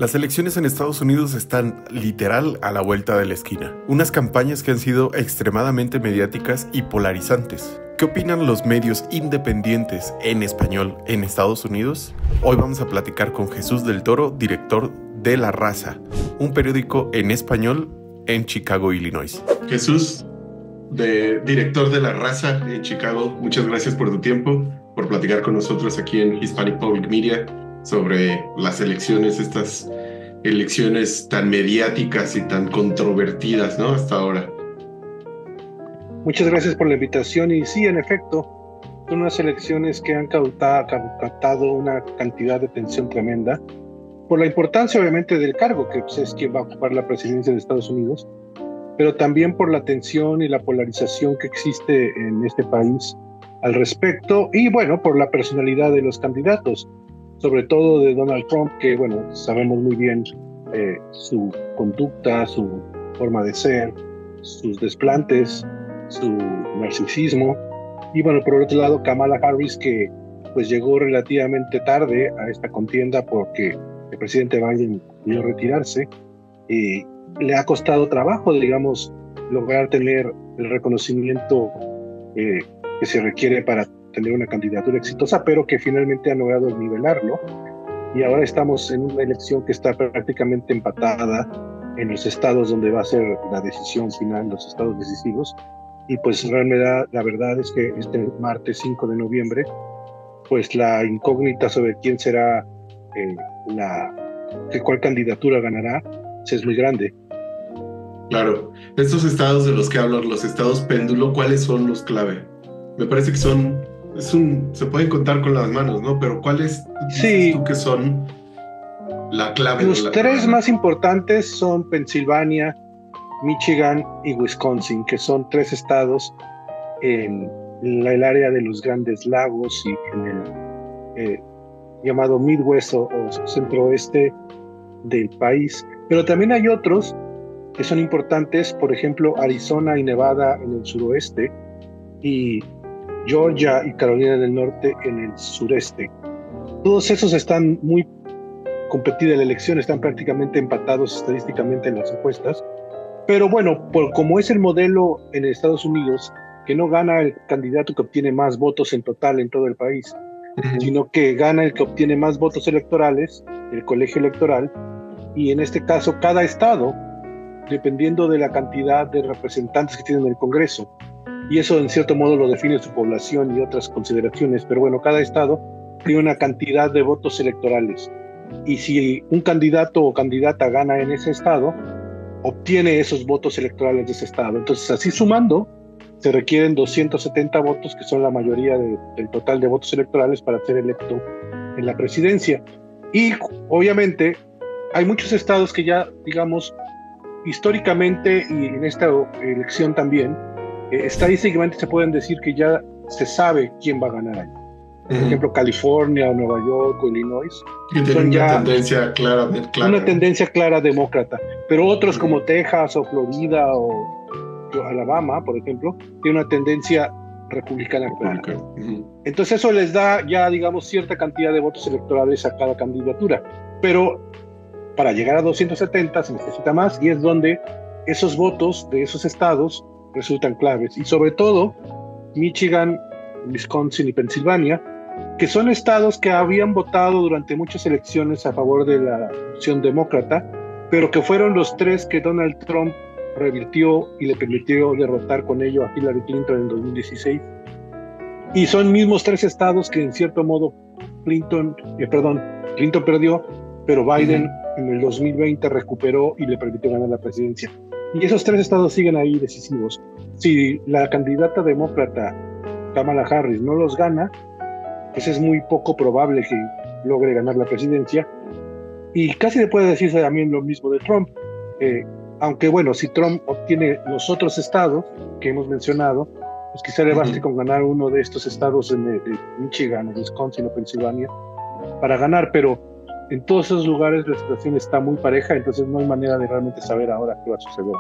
Las elecciones en Estados Unidos están literal a la vuelta de la esquina. Unas campañas que han sido extremadamente mediáticas y polarizantes. ¿Qué opinan los medios independientes en español en Estados Unidos? Hoy vamos a platicar con Jesús del Toro, director de La Raza, un periódico en español en Chicago, Illinois. Jesús, director de La Raza en Chicago, muchas gracias por tu tiempo, por platicar con nosotros aquí en Hispanic Public Media sobre las elecciones, estas elecciones tan mediáticas y tan controvertidas, ¿no? Hasta ahora. Muchas gracias por la invitación y sí, en efecto, son unas elecciones que han captado una cantidad de atención tremenda por la importancia obviamente del cargo, que pues, es quien va a ocupar la presidencia de Estados Unidos, pero también por la tensión y la polarización que existe en este país al respecto y bueno, por la personalidad de los candidatos, sobre todo de Donald Trump, que bueno, sabemos muy bien su conducta, su forma de ser, sus desplantes, su narcisismo, y bueno, por otro lado Kamala Harris, que pues llegó relativamente tarde a esta contienda porque el presidente Biden pidió retirarse y le ha costado trabajo, digamos, lograr tener el reconocimiento que se requiere para tener una candidatura exitosa, pero que finalmente ha logrado nivelarlo, y ahora estamos en una elección que está prácticamente empatada en los estados donde va a ser la decisión final, los estados decisivos, y pues realmente la verdad es que este martes 5 de noviembre, pues la incógnita sobre quién será cuál candidatura ganará, es muy grande. Claro, estos estados de los que hablo, los estados péndulo, ¿cuáles son los clave? Me parece que se pueden contar con las manos, ¿no? Pero ¿cuáles dices tú que son la clave? Los tres más importantes son Pensilvania, Michigan y Wisconsin, que son tres estados en el área de los Grandes Lagos y en el llamado Midwest o centro-oeste del país. Pero también hay otros que son importantes, por ejemplo, Arizona y Nevada en el suroeste y Georgia y Carolina del Norte en el sureste. Todos esos están muy competidos en la elección, están prácticamente empatados estadísticamente en las encuestas. Pero bueno, como es el modelo en Estados Unidos, que no gana el candidato que obtiene más votos en total en todo el país, sino que gana el que obtiene más votos electorales, el colegio electoral, y en este caso cada estado, dependiendo de la cantidad de representantes que tienen en el Congreso, y eso en cierto modo lo define su población y otras consideraciones, pero bueno, cada estado tiene una cantidad de votos electorales, y si un candidato o candidata gana en ese estado, obtiene esos votos electorales de ese estado. Entonces, así sumando, se requieren 270 votos, que son la mayoría del total de votos electorales para ser electo en la presidencia. Y obviamente hay muchos estados que ya, digamos, históricamente y en esta elección también, estadísticamente se pueden decir que ya se sabe quién va a ganar ahí. Por ejemplo, California o Nueva York o Illinois son una tendencia clara. Una tendencia clara demócrata, pero otros como Texas o Florida o Alabama, por ejemplo, tienen una tendencia republicana clara. Entonces eso les da ya, digamos, cierta cantidad de votos electorales a cada candidatura, pero para llegar a 270 se necesita más, y es donde esos votos de esos estados resultan claves, y sobre todo Michigan, Wisconsin y Pensilvania, que son estados que habían votado durante muchas elecciones a favor de la opción demócrata, pero que fueron los tres que Donald Trump revirtió y le permitió derrotar con ello a Hillary Clinton en 2016. Y son mismos tres estados que en cierto modo Clinton perdió, pero Biden en el 2020 recuperó y le permitió ganar la presidencia. Y esos tres estados siguen ahí decisivos. Si la candidata demócrata Kamala Harris no los gana, pues es muy poco probable que logre ganar la presidencia, y casi le puede decirse también lo mismo de Trump, aunque bueno, si Trump obtiene los otros estados que hemos mencionado, pues quizá le baste con ganar uno de estos estados de Michigan, Wisconsin o Pensilvania para ganar, pero en todos esos lugares la situación está muy pareja, entonces no hay manera de realmente saber ahora qué va a suceder.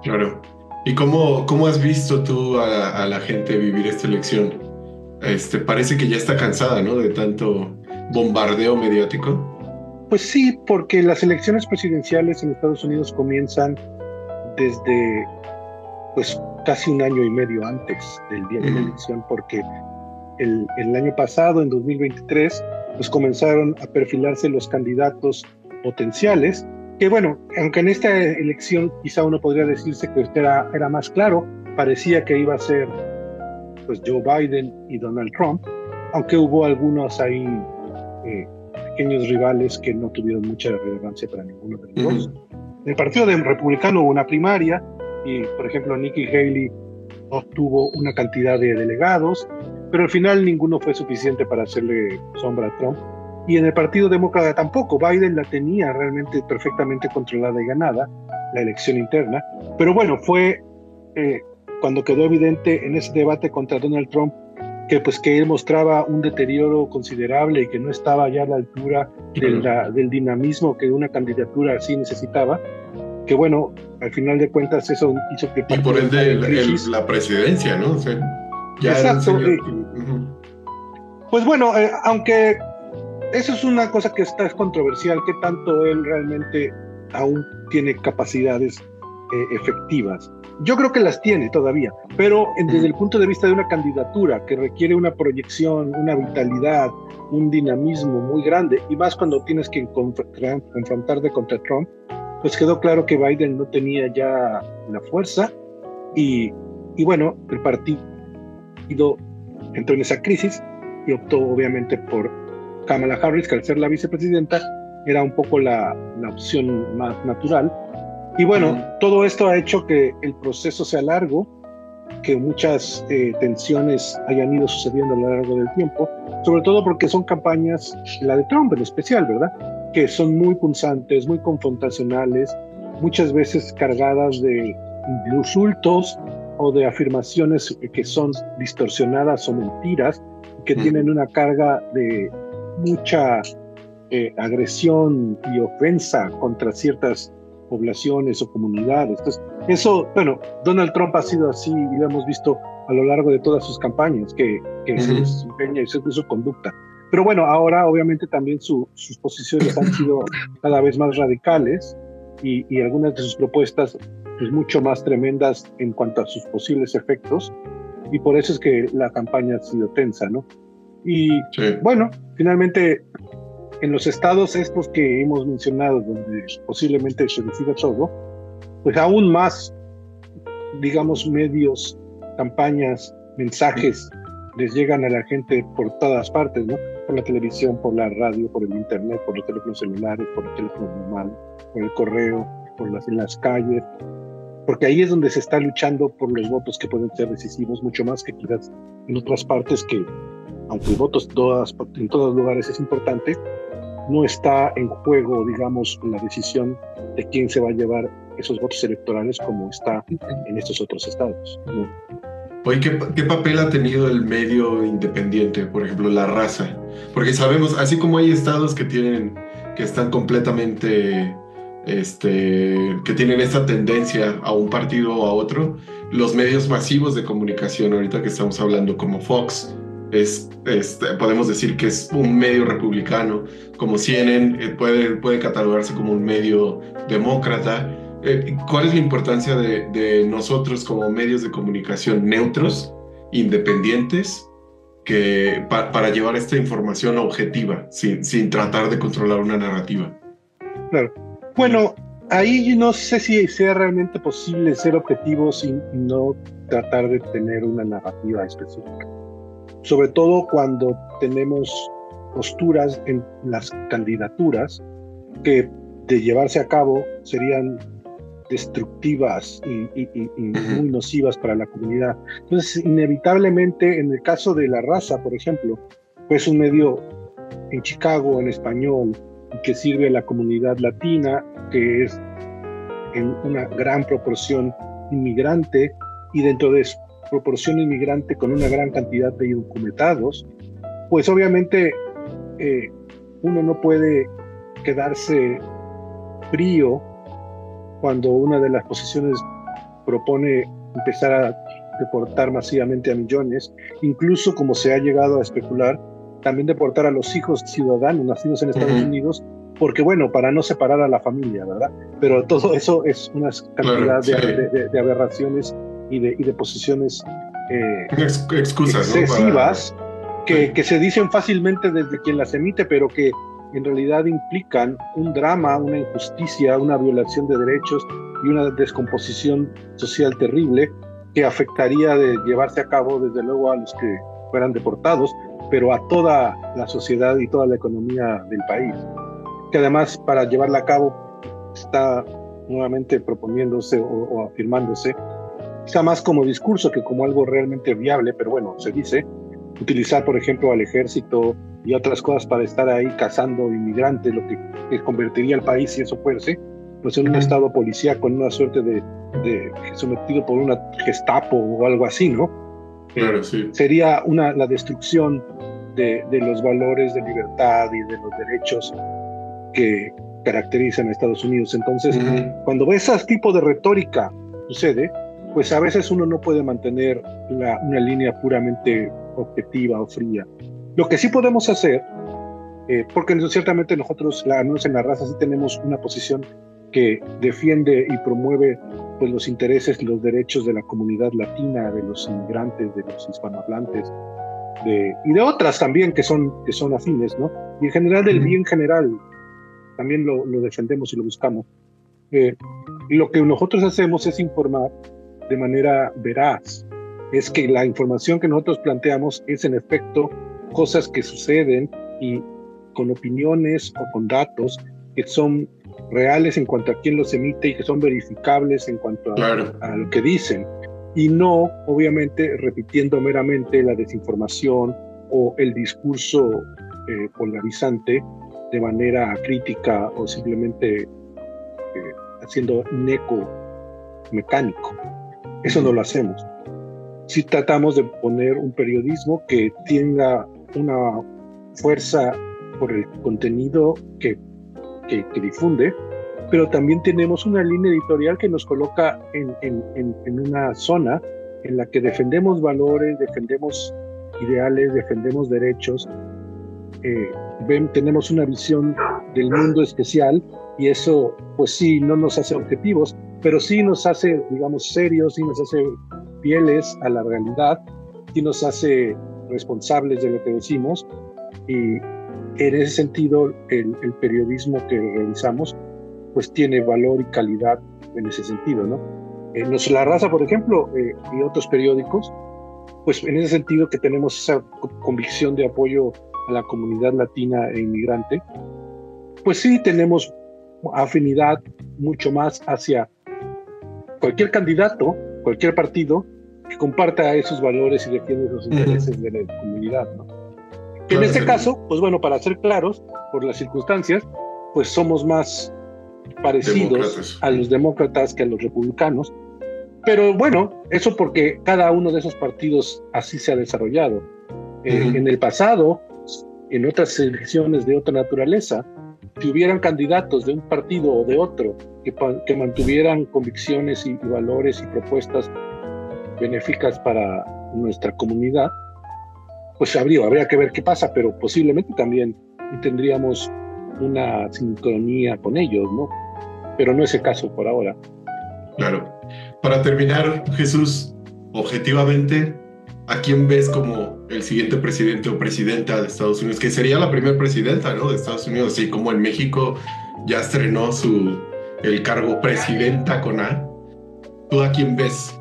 Claro. ¿Y cómo has visto tú a la gente vivir esta elección? Parece que ya está cansada, ¿no? De tanto bombardeo mediático. Pues sí, porque las elecciones presidenciales en Estados Unidos comienzan desde pues casi un año y medio antes del día de la elección, porque el año pasado, en 2023, pues comenzaron a perfilarse los candidatos potenciales, que bueno, aunque en esta elección quizá uno podría decirse que era más claro, parecía que iba a ser pues Joe Biden y Donald Trump, aunque hubo algunos ahí pequeños rivales que no tuvieron mucha relevancia para ninguno de los dos. En el Partido Republicano hubo una primaria y, por ejemplo, Nikki Haley obtuvo una cantidad de delegados, pero al final ninguno fue suficiente para hacerle sombra a Trump. Y en el Partido Demócrata tampoco. Biden la tenía realmente perfectamente controlada y ganada, la elección interna. Pero bueno, fue cuando quedó evidente en ese debate contra Donald Trump que él mostraba un deterioro considerable y que no estaba ya a la altura del dinamismo que una candidatura así necesitaba, que bueno, al final de cuentas eso hizo que... Y por ende la presidencia, ¿no? O sea, ya exacto. Pues bueno, aunque eso es una cosa que es controversial, que tanto él realmente aún tiene capacidades efectivas. Yo creo que las tiene todavía, pero desde el punto de vista de una candidatura que requiere una proyección, una vitalidad, un dinamismo muy grande, y más cuando tienes que confrontarte contra Trump, pues quedó claro que Biden no tenía ya la fuerza, y bueno, el partido entró en esa crisis y optó obviamente por Kamala Harris, que al ser la vicepresidenta era un poco la opción más natural. Y bueno, todo esto ha hecho que el proceso sea largo, que muchas tensiones hayan ido sucediendo a lo largo del tiempo, sobre todo porque son campañas, la de Trump en especial, ¿verdad?, que son muy punzantes, muy confrontacionales, muchas veces cargadas de insultos o de afirmaciones que son distorsionadas o mentiras, que tienen una carga de mucha agresión y ofensa contra ciertas poblaciones o comunidades. Entonces, eso, bueno, Donald Trump ha sido así y lo hemos visto a lo largo de todas sus campañas, que se desempeña y su conducta. Pero bueno, ahora obviamente también sus posiciones han sido cada vez más radicales y algunas de sus propuestas pues mucho más tremendas en cuanto a sus posibles efectos, y por eso es que la campaña ha sido tensa, ¿no? Y bueno, finalmente en los estados estos que hemos mencionado, donde posiblemente se decida todo, pues aún más, digamos, medios, campañas, mensajes les llegan a la gente por todas partes, ¿no? Por la televisión, por la radio, por el internet, por los teléfonos celulares, por el teléfono normal, por el correo, en las calles, porque ahí es donde se está luchando por los votos que pueden ser decisivos, mucho más que quizás en otras partes que, aunque votos en todos lugares es importante, no está en juego, digamos, la decisión de quién se va a llevar esos votos electorales como está en estos otros estados, ¿no? Oye, ¿qué papel ha tenido el medio independiente, por ejemplo, La Raza? Porque sabemos, así como hay estados que están completamente, que tienen esta tendencia a un partido o a otro, los medios masivos de comunicación, ahorita que estamos hablando como Fox, podemos decir que es un medio republicano, como CNN puede catalogarse como un medio demócrata. ¿Cuál es la importancia de nosotros como medios de comunicación neutros, independientes, para llevar esta información objetiva, sin tratar de controlar una narrativa? Claro. Bueno, ahí no sé si sea realmente posible ser objetivo sin no tratar de tener una narrativa específica. Sobre todo cuando tenemos posturas en las candidaturas que, de llevarse a cabo, serían destructivas y muy nocivas para la comunidad. Entonces, inevitablemente, en el caso de La Raza, por ejemplo, pues un medio en Chicago, en español, que sirve a la comunidad latina, que es en una gran proporción inmigrante, y dentro de su proporción inmigrante con una gran cantidad de indocumentados, pues obviamente uno no puede quedarse frío cuando una de las posiciones propone empezar a deportar masivamente a millones, incluso, como se ha llegado a especular, también deportar a los hijos ciudadanos nacidos en Estados Unidos porque bueno, para no separar a la familia, ¿verdad? Pero todo eso es una cantidad de aberraciones y de posiciones excusas, excesivas, ¿no? que se dicen fácilmente desde quien las emite, pero que en realidad implican un drama, una injusticia, una violación de derechos y una descomposición social terrible que afectaría de llevarse a cabo, desde luego, a los que fueran deportados, pero a toda la sociedad y toda la economía del país. Que además, para llevarla a cabo, está nuevamente proponiéndose o afirmándose, quizá más como discurso que como algo realmente viable, pero bueno, se dice, utilizar, por ejemplo, al ejército y otras cosas para estar ahí cazando inmigrantes, lo que convertiría al país, si eso fuese, pues en un estado policíaco, con una suerte de sometido por una Gestapo o algo así, ¿no? Claro, sí. Sería la destrucción de los valores de libertad y de los derechos que caracterizan a Estados Unidos. Entonces, cuando ves ese tipo de retórica sucede, pues a veces uno no puede mantener una línea puramente objetiva o fría. Lo que sí podemos hacer, porque ciertamente nosotros, al menos en La Raza, sí tenemos una posición que defiende y promueve pues los intereses y los derechos de la comunidad latina, de los inmigrantes, de los hispanohablantes, y de otras también que son afines, ¿no? Y en general del bien general también lo defendemos y lo buscamos. Lo que nosotros hacemos es informar de manera veraz. Es que la información que nosotros planteamos es en efecto cosas que suceden y con opiniones o con datos que son reales en cuanto a quién los emite y que son verificables en cuanto a lo que dicen, y no, obviamente, repitiendo meramente la desinformación o el discurso polarizante de manera crítica o simplemente haciendo un eco mecánico. Eso no lo hacemos. Sí tratamos de poner un periodismo que tenga una fuerza por el contenido que difunde, pero también tenemos una línea editorial que nos coloca en una zona en la que defendemos valores, defendemos ideales, defendemos derechos, tenemos una visión del mundo especial, y eso pues sí no nos hace objetivos, pero sí nos hace, digamos, serios, sí nos hace fieles a la realidad, sí nos hace responsables de lo que decimos, y en ese sentido el periodismo que realizamos pues tiene valor y calidad en ese sentido, ¿no? La Raza, por ejemplo, y otros periódicos, pues en ese sentido que tenemos esa convicción de apoyo a la comunidad latina e inmigrante, pues sí tenemos afinidad mucho más hacia cualquier candidato, cualquier partido que comparta esos valores y defienda esos intereses de la comunidad, ¿no? Que en este caso, pues bueno, para ser claros, por las circunstancias, pues somos más parecidos a los demócratas que a los republicanos, pero bueno, eso porque cada uno de esos partidos así se ha desarrollado. En el pasado, en otras elecciones de otra naturaleza, si hubieran candidatos de un partido o de otro que mantuvieran convicciones y valores y propuestas benéficas para nuestra comunidad, pues habría que ver qué pasa, pero posiblemente también tendríamos una sincronía con ellos, ¿no? Pero no es el caso por ahora. Claro. Para terminar, Jesús, objetivamente, ¿a quién ves como el siguiente presidente o presidenta de Estados Unidos? Que sería la primera presidenta, ¿no?, de Estados Unidos, así como en México ya estrenó el cargo presidenta con A. ¿Tú a quién ves?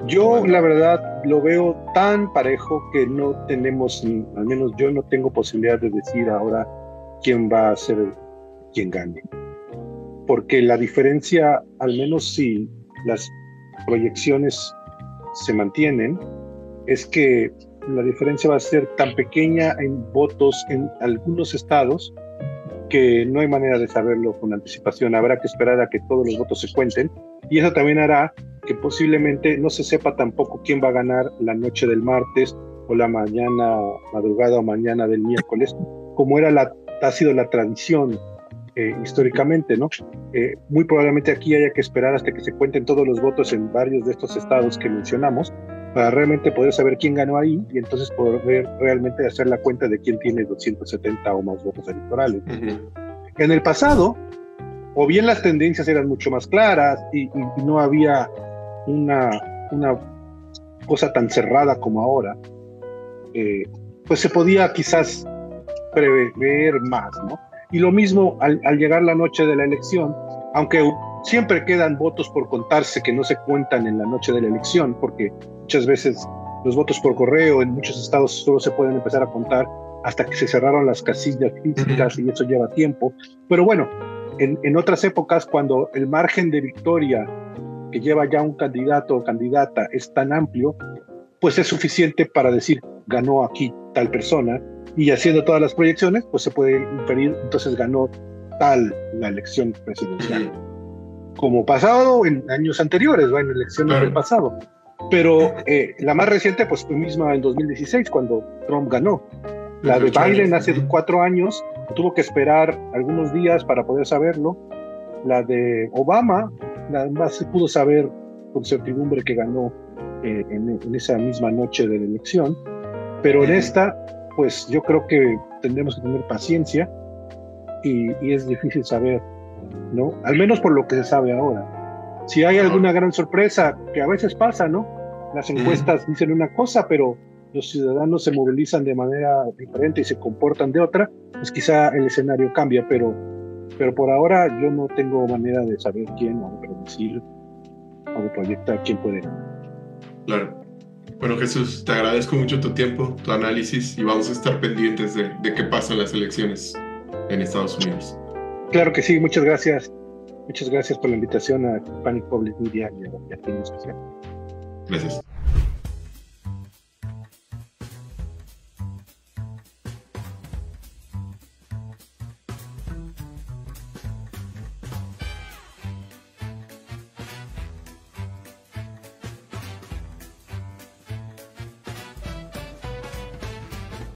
Yo, la verdad, lo veo tan parejo que no tenemos, al menos yo no tengo posibilidad de decir ahora quién va a ser quien gane. Porque la diferencia, al menos si las proyecciones se mantienen, es que la diferencia va a ser tan pequeña en votos en algunos estados que no hay manera de saberlo con anticipación. Habrá que esperar a que todos los votos se cuenten, y eso también hará que posiblemente no se sepa tampoco quién va a ganar la noche del martes o la madrugada o mañana del miércoles, como ha sido la tradición históricamente, ¿no? Muy probablemente aquí haya que esperar hasta que se cuenten todos los votos en varios de estos estados que mencionamos para realmente poder saber quién ganó ahí, y entonces poder realmente hacer la cuenta de quién tiene 270 o más votos electorales. En el pasado, o bien las tendencias eran mucho más claras y no había una cosa tan cerrada como ahora, pues se podía quizás prever más, ¿no? Y lo mismo al llegar la noche de la elección, aunque siempre quedan votos por contarse que no se cuentan en la noche de la elección, porque muchas veces los votos por correo en muchos estados solo se pueden empezar a contar hasta que se cerraron las casillas físicas y eso lleva tiempo. Pero bueno, en otras épocas, cuando el margen de victoria que lleva ya un candidato o candidata es tan amplio, pues es suficiente para decir ganó aquí tal persona, y haciendo todas las proyecciones, pues se puede inferir, entonces ganó tal la elección presidencial. Como pasado en años anteriores, en elecciones del pasado. Pero la más reciente, pues fue misma en 2016, cuando Trump ganó. La de Biden hace 4 años, tuvo que esperar algunos días para poder saberlo. La de Obama, nada más se pudo saber con certidumbre que ganó en esa misma noche de la elección. Pero en esta, pues yo creo que tendremos que tener paciencia y es difícil saber, ¿no? Al menos por lo que se sabe ahora. Si hay alguna gran sorpresa, que a veces pasa, ¿no? Las encuestas dicen una cosa, pero los ciudadanos se movilizan de manera diferente y se comportan de otra, pues quizá el escenario cambia, pero por ahora yo no tengo manera de saber quién o de predecir o de proyectar quién puede ganar. Claro. Bueno, Jesús, te agradezco mucho tu tiempo, tu análisis, y vamos a estar pendientes de qué pasa en las elecciones en Estados Unidos. Claro que sí, muchas gracias. Muchas gracias por la invitación a Hispanic Public Media y a ti en especial. Gracias.